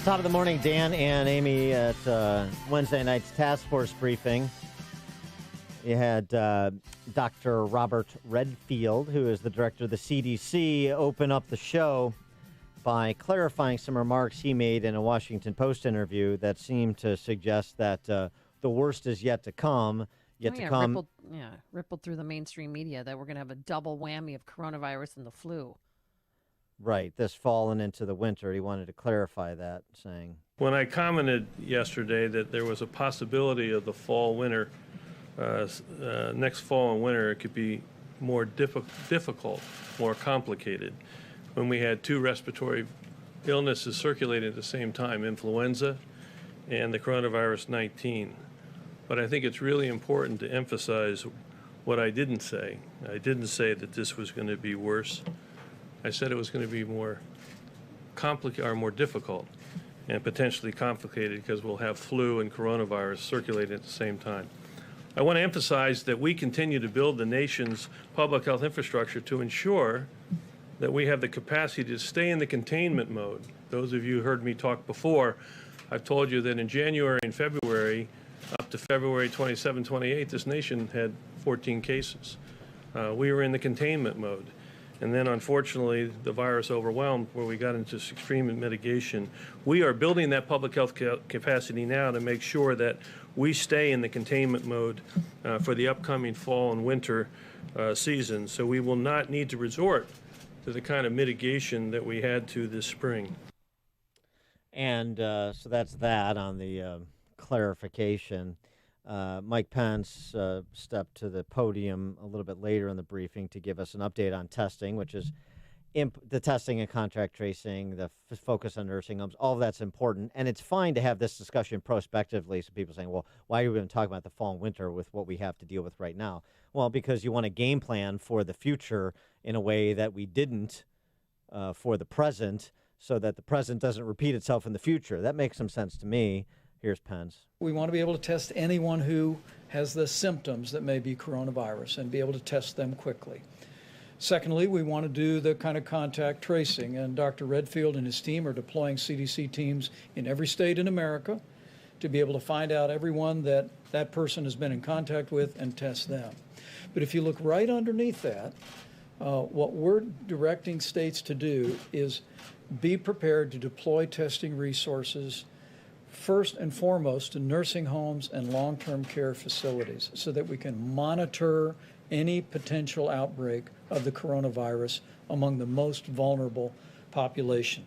Top of the morning, Dan and Amy at Wednesday night's task force briefing. You had Dr. Robert Redfield, who is the director of the CDC, open up the show by clarifying some remarks he made in a Washington Post interview that seemed to suggest that the worst is yet to come. Rippled through the mainstream media that we're going to have a double whammy of coronavirus and the flu. Right, this fall and into the winter. He wanted to clarify that, saying, when I commented yesterday that there was a possibility of the fall-winter, next fall and winter, it could be more difficult, more complicated. When we had two respiratory illnesses circulating at the same time, influenza and the coronavirus 19. But I think it's really important to emphasize what I didn't say. I didn't say that this was going to be worse. I said it was going to be more complicated or more difficult and potentially complicated because we'll have flu and coronavirus circulating at the same time. I want to emphasize that we continue to build the nation's public health infrastructure to ensure that we have the capacity to stay in the containment mode. Those of you who heard me talk before, I've told you that in January and February, up to February 27, 28, this nation had 14 cases. We were in the containment mode. And then, unfortunately, the virus overwhelmed where we got into extreme mitigation. We are building that public health capacity now to make sure that we stay in the containment mode for the upcoming fall and winter season. So we will not need to resort to the kind of mitigation that we had to this spring. And so that's that on the clarification. Mike Pence stepped to the podium a little bit later in the briefing to give us an update on testing, which is the testing and contact tracing, the focus on nursing homes. All of that's important. And it's fine to have this discussion prospectively. So people saying, well, why are we going to talk about the fall and winter with what we have to deal with right now? Well, because you want a game plan for the future in a way that we didn't for the present, so that the present doesn't repeat itself in the future. That makes some sense to me. Here's Pence. We want to be able to test anyone who has the symptoms that may be coronavirus and be able to test them quickly. Secondly, we want to do the kind of contact tracing, and Dr. Redfield and his team are deploying CDC teams in every state in America to be able to find out everyone that that person has been in contact with and test them. But if you look right underneath that, what we're directing states to do is be prepared to deploy testing resources first and foremost to nursing homes and long-term care facilities so that we can monitor any potential outbreak of the coronavirus among the most vulnerable population.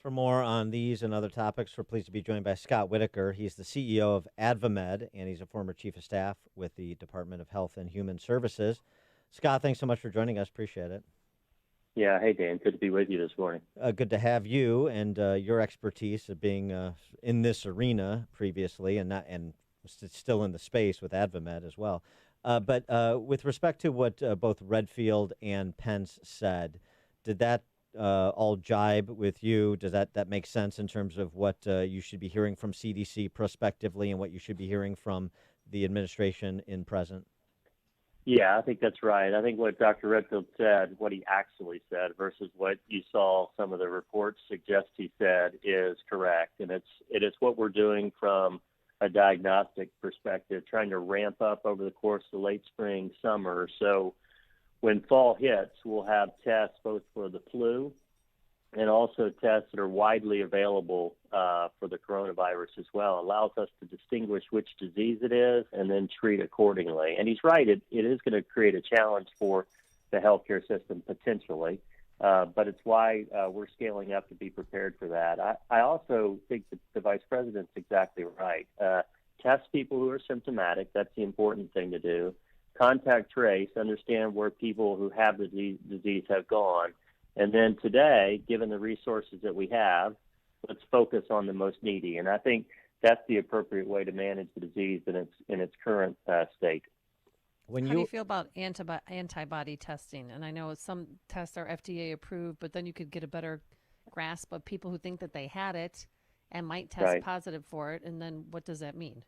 For more on these and other topics, we're pleased to be joined by Scott Whitaker. He's the CEO of AdvaMed, and he's a former chief of staff with the Department of Health and Human Services. Scott, thanks so much for joining us. Appreciate it. Yeah, hey, Dan. Good to be with you this morning. Good to have you and your expertise of being in this arena previously and still in the space with AdvaMed as well. But with respect to what both Redfield and Pence said, did that all jibe with you? Does that make sense in terms of what you should be hearing from CDC prospectively and what you should be hearing from the administration in present? Yeah, I think that's right. I think what Dr. Redfield said, what he actually said versus what you saw some of the reports suggest he said is correct. And it is what we're doing from a diagnostic perspective, trying to ramp up over the course of the late spring, summer. So when fall hits, we'll have tests both for the flu and also tests that are widely available for the coronavirus as well. It allows us to distinguish which disease it is and then treat accordingly. And he's right, it is going to create a challenge for the healthcare system potentially, but it's why we're scaling up to be prepared for that. I also think that the Vice President's exactly right. Test people who are symptomatic, that's the important thing to do. Contact trace, understand where people who have the disease have gone. And then today, given the resources that we have, let's focus on the most needy. And I think that's the appropriate way to manage the disease in its current state. How do you feel about antibody testing? And I know some tests are FDA approved, but then you could get a better grasp of people who think that they had it and might test positive for it. And then what does that mean?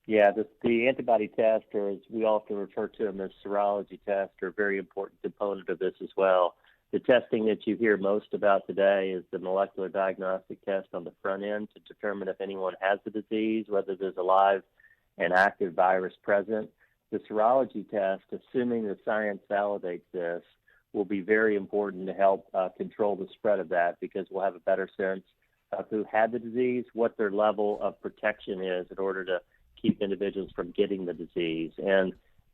Yeah, the antibody test, or as we often refer to them as serology tests, are a very important component of this as well. The testing that you hear most about today is the molecular diagnostic test on the front end to determine if anyone has the disease, whether there's a live and active virus present. The serology test, assuming the science validates this, will be very important to help control the spread of that, because we'll have a better sense of who had the disease, what their level of protection is in order to keep individuals from getting the disease. And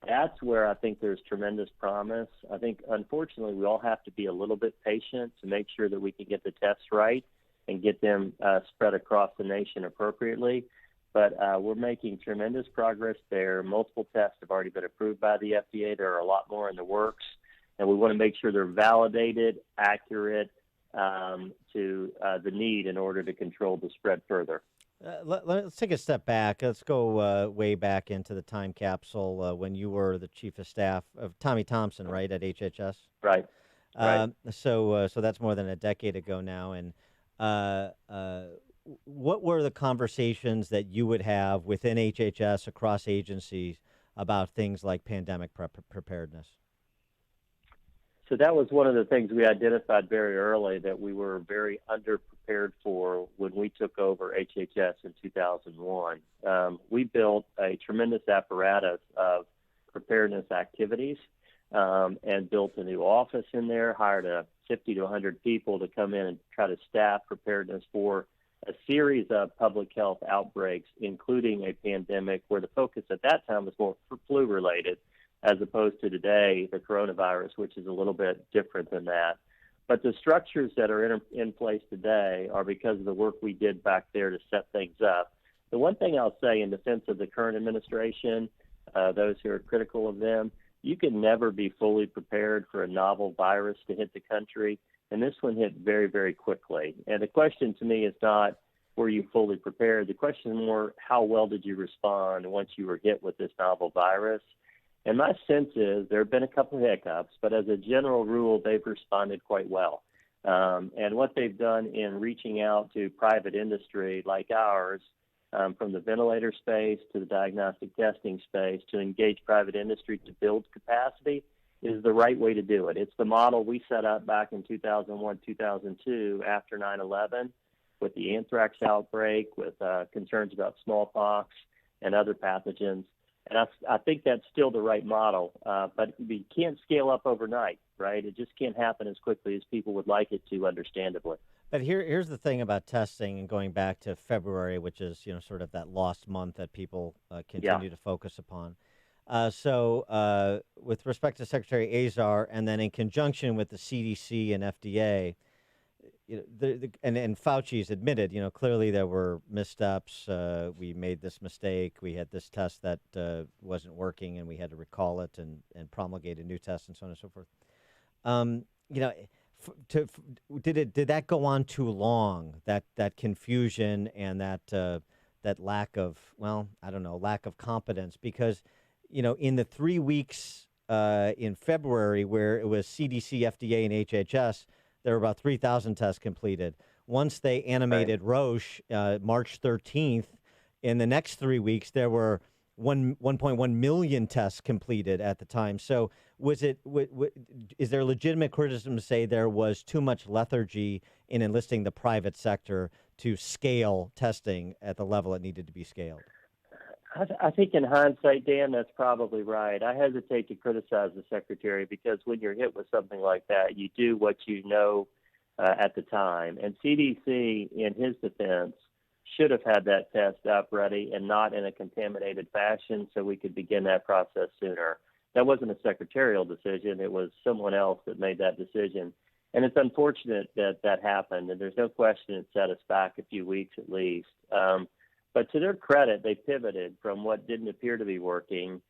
that's where I think there's tremendous promise. I think, unfortunately, we all have to be a little bit patient to make sure that we can get the tests right and get them spread across the nation appropriately. But we're making tremendous progress there. Multiple tests have already been approved by the FDA. There are a lot more in the works, and we want to make sure they're validated, accurate to the need in order to control the spread further. Let's take a step back. Let's go way back into the time capsule when you were the chief of staff of Tommy Thompson, right, at HHS? Right. Right. So that's more than a decade ago now. And what were the conversations that you would have within HHS across agencies about things like pandemic preparedness? So that was one of the things we identified very early that we were very underprepared for when we took over HHS in 2001. We built a tremendous apparatus of preparedness activities and built a new office in there, hired 50 to 100 people to come in and try to staff preparedness for a series of public health outbreaks, including a pandemic where the focus at that time was more flu-related, as opposed to today, the coronavirus, which is a little bit different than that. But the structures that are in place today are because of the work we did back there to set things up. The one thing I'll say in defense of the current administration, those who are critical of them, you can never be fully prepared for a novel virus to hit the country, and this one hit very, very quickly. And the question to me is not, were you fully prepared? The question is more, how well did you respond once you were hit with this novel virus? And my sense is there have been a couple of hiccups, but as a general rule, they've responded quite well. And what they've done in reaching out to private industry like ours, from the ventilator space to the diagnostic testing space, to engage private industry to build capacity, is the right way to do it. It's the model we set up back in 2001, 2002 after 9/11 with the anthrax outbreak, with concerns about smallpox and other pathogens. And I think that's still the right model, but we can't scale up overnight, right? It just can't happen as quickly as people would like it to, understandably. But here's the thing about testing, and going back to February, which is sort of that lost month that people continue to focus upon. So with respect to Secretary Azar, and then in conjunction with the CDC and FDA, and Fauci's admitted, clearly there were missteps. We made this mistake. We had this test that wasn't working, and we had to recall it and promulgate a new test, and so on and so forth. Did that go on too long? That confusion and that lack of, lack of competence, because in the 3 weeks in February where it was CDC, FDA, and HHS, there were about 3,000 tests completed. Once they animated Roche, March 13th, in the next 3 weeks, there were 1.1 million tests completed at the time. So is there legitimate criticism to say there was too much lethargy in enlisting the private sector to scale testing at the level it needed to be scaled? I think in hindsight, Dan, that's probably right. I hesitate to criticize the secretary because when you're hit with something like that, you do what you know at the time. And CDC, in his defense, should have had that test up ready and not in a contaminated fashion so we could begin that process sooner. That wasn't a secretarial decision. It was someone else that made that decision. And it's unfortunate that that happened, and there's no question it set us back a few weeks at least. But to their credit, they pivoted from what didn't appear to be working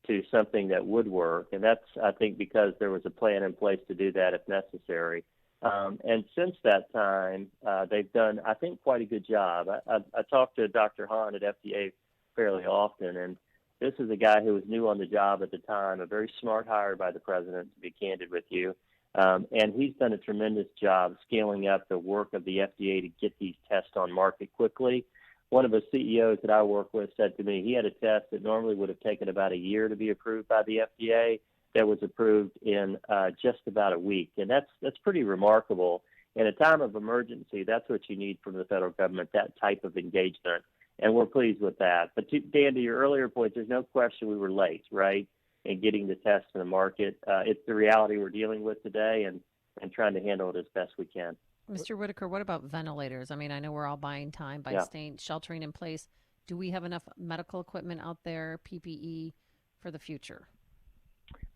to something that would work. And that's, I think, because there was a plan in place to do that if necessary. And since that time, they've done, I think, quite a good job. I talked to Dr. Hahn at FDA fairly often, and this is a guy who was new on the job at the time, a very smart hire by the president, to be candid with you. And he's done a tremendous job scaling up the work of the FDA to get these tests on market quickly. One of the CEOs that I work with said to me he had a test that normally would have taken about a year to be approved by the FDA. that was approved in just about a week. And that's pretty remarkable. In a time of emergency, that's what you need from the federal government, that type of engagement. And we're pleased with that. But Dan, to your earlier point, there's no question we were late, right, in getting the test to the market. It's the reality we're dealing with today and trying to handle it as best we can. Mr. Whitaker, what about ventilators? I mean, I know we're all buying time by staying sheltering in place. Do we have enough medical equipment out there, PPE, for the future?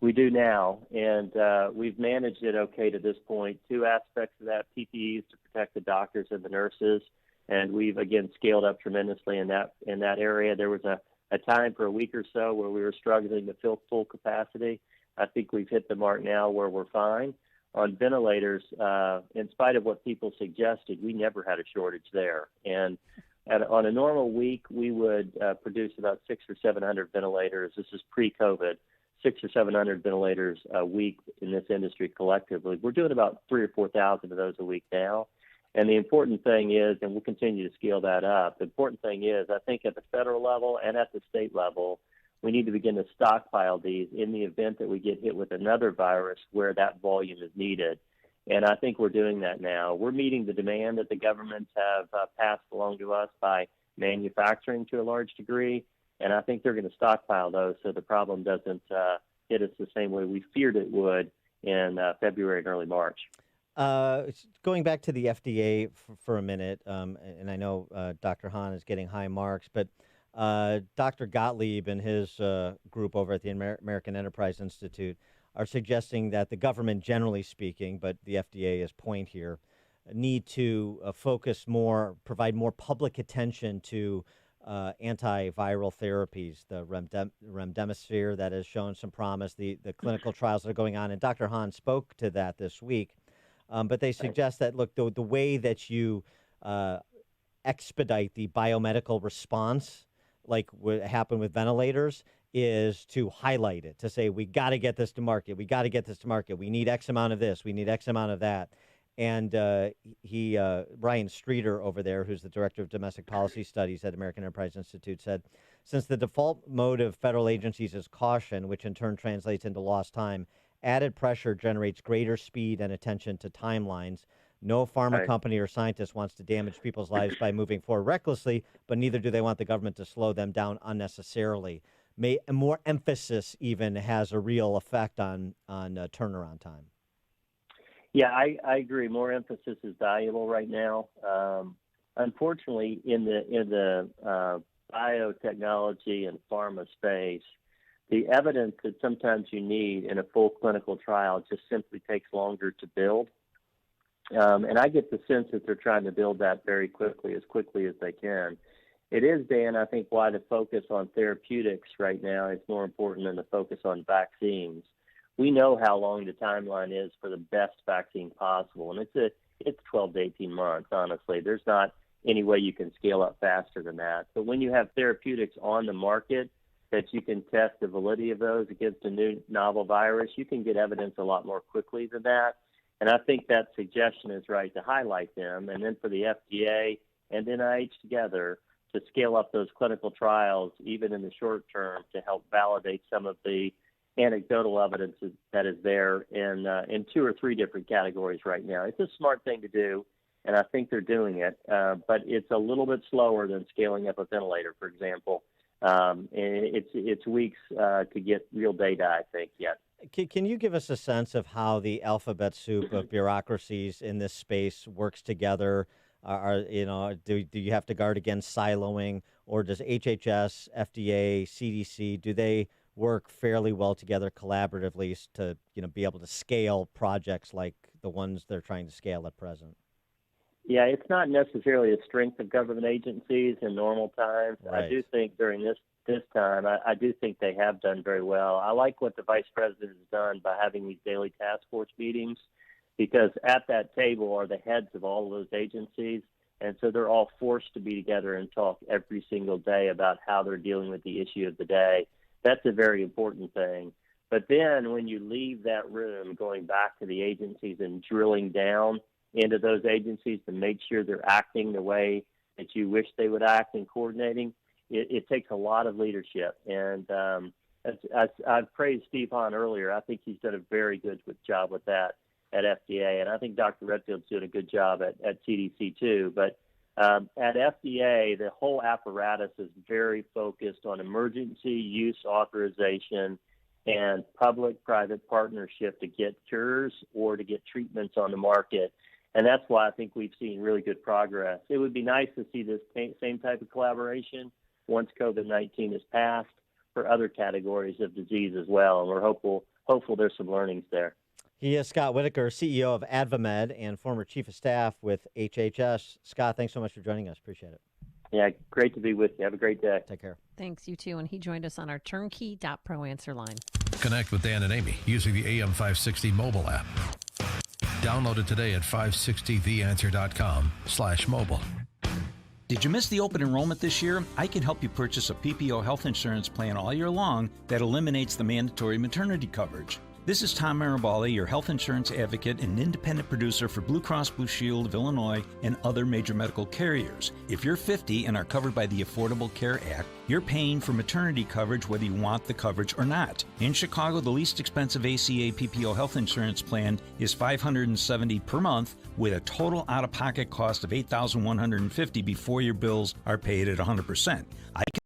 We do now, and we've managed it okay to this point. Two aspects of that: PPEs to protect the doctors and the nurses, and we've again scaled up tremendously in that area. There was a time for a week or so where we were struggling to fill full capacity. I think we've hit the mark now where we're fine. On ventilators, in spite of what people suggested, we never had a shortage there. And on a normal week, we would produce about 600 or 700 ventilators. This is pre-COVID, 600 or 700 ventilators a week in this industry collectively. We're doing about 3,000 or 4,000 of those a week now. And the important thing is, and we'll continue to scale that up, the important thing is, I think at the federal level and at the state level, we need to begin to stockpile these in the event that we get hit with another virus where that volume is needed. And I think we're doing that now. We're meeting the demand that the governments have passed along to us by manufacturing to a large degree. And I think they're going to stockpile those so the problem doesn't hit us the same way we feared it would in February and early March. Going back to the FDA for a minute, and I know Dr. Hahn is getting high marks, but Dr. Gottlieb and his group over at the American Enterprise Institute are suggesting that the government, generally speaking, but the FDA is point here, need to focus more, provide more public attention to antiviral therapies, the remdesivir that has shown some promise, the clinical trials that are going on. And Dr. Hahn spoke to that this week. But they suggest that, look, the way that you expedite the biomedical response, like what happened with ventilators, is to highlight it, to say, we got to get this to market. We got to get this to market. We need X amount of this. We need X amount of that. And Ryan Streeter over there, who's the director of domestic policy studies at American Enterprise Institute, said, since the default mode of federal agencies is caution, which in turn translates into lost time, added pressure generates greater speed and attention to timelines. No pharma company or scientist wants to damage people's lives by moving forward recklessly, but neither do they want the government to slow them down unnecessarily. More emphasis even has a real effect on turnaround time. Yeah, I agree. More emphasis is valuable right now. Unfortunately, in the biotechnology and pharma space, the evidence that sometimes you need in a full clinical trial just simply takes longer to build. And I get the sense that they're trying to build that very quickly as they can. It is, Dan, I think, why the focus on therapeutics right now is more important than the focus on vaccines. We know how long the timeline is for the best vaccine possible, and it's 12 to 18 months, honestly. There's not any way you can scale up faster than that. But when you have therapeutics on the market that you can test the validity of those against a new novel virus, you can get evidence a lot more quickly than that. And I think that suggestion is right to highlight them, and then for the FDA and NIH together to scale up those clinical trials, even in the short term, to help validate some of the anecdotal evidence that is there in 2 or 3 different categories right now. It's a smart thing to do, and I think they're doing it, but it's a little bit slower than scaling up a ventilator, for example. It's weeks to get real data, I think, yet. Can you give us a sense of how the alphabet soup of bureaucracies in this space works together? Do you have to guard against siloing, or does HHS, FDA, CDC, do they work fairly well together collaboratively to be able to scale projects like the ones they're trying to scale at present? Yeah, it's not necessarily a strength of government agencies in normal times. Right. I do think during this time, I do think they have done very well. I like what the vice president has done by having these daily task force meetings, because at that table are the heads of all of those agencies, and so they're all forced to be together and talk every single day about how they're dealing with the issue of the day. That's a very important thing. But then when you leave that room, going back to the agencies and drilling down into those agencies to make sure they're acting the way that you wish they would act and coordinating, it takes a lot of leadership. And I praised Steve Hahn earlier. I think he's done a very good job with that at FDA, and I think Dr. Redfield's doing a good job at CDC too. But at FDA, the whole apparatus is very focused on emergency use authorization and public-private partnership to get cures or to get treatments on the market. And that's why I think we've seen really good progress. It would be nice to see this same type of collaboration once COVID-19 is passed for other categories of disease as well. And we're hopeful there's some learnings there. He is Scott Whitaker, CEO of AdvaMed and former chief of staff with HHS. Scott, thanks so much for joining us. Appreciate it. Yeah, great to be with you. Have a great day. Take care. Thanks, you too. And he joined us on our turnkey.pro answer line. Connect with Dan and Amy using the AM 560 mobile app. Download it today at 560theanswer.com/mobile. Did you miss the open enrollment this year? I can help you purchase a PPO health insurance plan all year long that eliminates the mandatory maternity coverage. This is Tom Marabali, your health insurance advocate and independent producer for Blue Cross Blue Shield of Illinois and other major medical carriers. If you're 50 and are covered by the Affordable Care Act, you're paying for maternity coverage whether you want the coverage or not. In Chicago, the least expensive ACA PPO health insurance plan is $570 per month with a total out-of-pocket cost of $8,150 before your bills are paid at 100%. I can